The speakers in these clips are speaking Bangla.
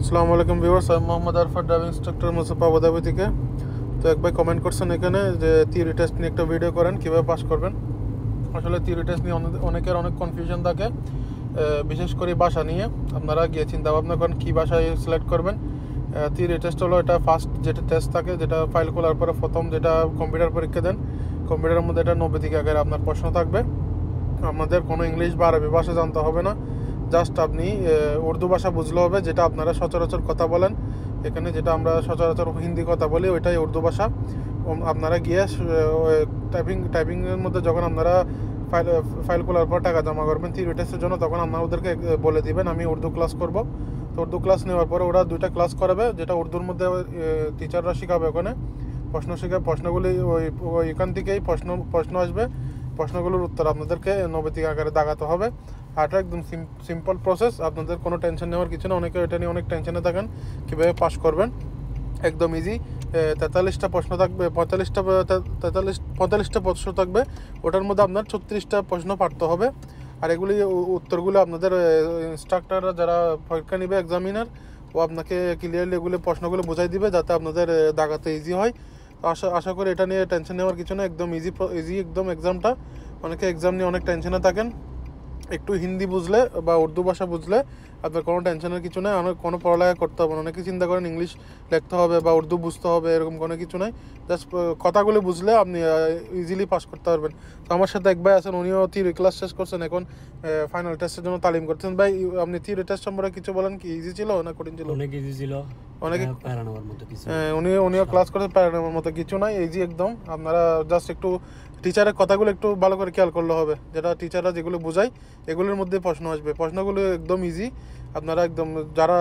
আসসালামু আলাইকুম ভিউয়ার্স, আমি মোহাম্মদ আরফাত, ড্রাইভিং ইনস্ট্রাক্টর মুসাফা আবুধাবি থেকে। তো এক ভাই কমেন্ট করছেন এখানে যে থিওরি টেস্ট নিয়ে একটা ভিডিও করেন, কীভাবে পাস করবেন। আসলে থিওরি টেস্ট নিয়ে অনেকের অনেক কনফিউশন থাকে, বিশেষ করে ভাষা নিয়ে। আপনারা গিয়ে চিন্তা ভাবনা করেন কী ভাষায় সিলেক্ট করবেন। থিওরি টেস্ট হলো এটা ফার্স্ট যেটা টেস্ট থাকে, যেটা ফাইল খোলার পরে প্রথম যেটা কম্পিউটার পরীক্ষা দেন। কম্পিউটারের মধ্যে এটা 90 থেকে আগে আপনার প্রশ্ন থাকবে। আপনাদের কোনো ইংলিশ বা আরবি ভাষা জানতে হবে না, জাস্ট আপনি উর্দু ভাষা বুঝলে হবে, যেটা আপনারা সচরাচর কথা বলেন। এখানে যেটা আমরা সচরাচর হিন্দি কথা বলি, ওইটাই উর্দু ভাষা। আপনারা গিয়ে টাইপিংয়ের মধ্যে যখন আপনারা ফাইল খোলার পর টাকা জমা করবেন থিওরি টেস্টের জন্য, তখন আপনারা ওদেরকে বলে দিবেন আমি উর্দু ক্লাস করব। তো উর্দু ক্লাস নেওয়ার পরে ওরা 2টা ক্লাস করাবে, যেটা উর্দুর মধ্যে টিচাররা শেখাবে। ওখানে প্রশ্নগুলি ওইখান থেকেই প্রশ্ন আসবে। প্রশ্নগুলোর উত্তর আপনাদেরকে নৈতিক আকারে দাগাতে হবে। আর এটা একদম সিম্পল প্রসেস, আপনাদের কোনো টেনশন নেওয়ার কিছু না। অনেকে এটা নিয়ে অনেক টেনশনে থাকেন কীভাবে পাস করবেন। একদম ইজি। 43টা প্রশ্ন থাকবে, 45টা প্রশ্ন থাকবে। ওটার মধ্যে আপনার 36টা প্রশ্ন পারতে হবে। আর এগুলি উত্তরগুলো আপনাদের ইনস্ট্রাক্টররা যারা পরীক্ষা নেবে, এক্সামিনার, ও আপনাকে ক্লিয়ারলি এগুলো প্রশ্নগুলো বোঝাই দিবে, যাতে আপনাদের দাগাতে ইজি হয়। তো আশা করি এটা নিয়ে টেনশন নেওয়ার কিছু না, একদম ইজি একদম এক্সামটা। অনেকে এক্সাম নিয়ে অনেক টেনশনে থাকেন। একটু হিন্দি বুঝলে বা উর্দু ভাষা বুঝলে আপনার কোনো টেনশনের কিছু নেই, অনেক কোনো পড়ালেখা করতে হবে না। অনেকে চিন্তা করেন ইংলিশ লিখতে হবে বা উর্দু বুঝতে হবে, এরকম কোনো কিছু নাই। জাস্ট কথাগুলো বুঝলে আপনি ইজিলি পাস করতে পারবেন। তো আমার সাথে এক ভাই আছেন, উনিও থিওরি ক্লাস শেষ করছেন, এখন ফাইনাল টেস্টের জন্য তালিম করছেন। ভাই, আপনি থিওরি টেস্ট সম্পর্কে কিছু বলেন, কি ইজি ছিল না কঠিন ছিল? অনেক ইজি ছিল, অনেকে প্যারানোর মতো কিছু। উনিও ক্লাস করতে পারেন, আমার মতো কিছু নাই, ইজি একদম। আপনারা জাস্ট একটু টিচারের কথাগুলো একটু ভালো করে খেয়াল করলে হবে। যেটা টিচাররা যেগুলো বোঝায় এগুলোর মধ্যে প্রশ্ন আসবে, প্রশ্নগুলো একদম ইজি। আপনারা একদম যারা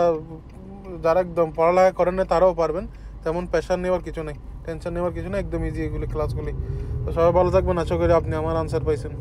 যারা একদম পড়ালেখা করেন না তারাও পারবেন, তেমন প্রেশার নেওয়ার কিছু নেই, টেনশন নেওয়ার কিছু নেই, একদম ইজি এগুলি ক্লাসগুলি। তো সবাই ভালো থাকবেন, আশা করি আপনি আমার আনসার পাইছেন।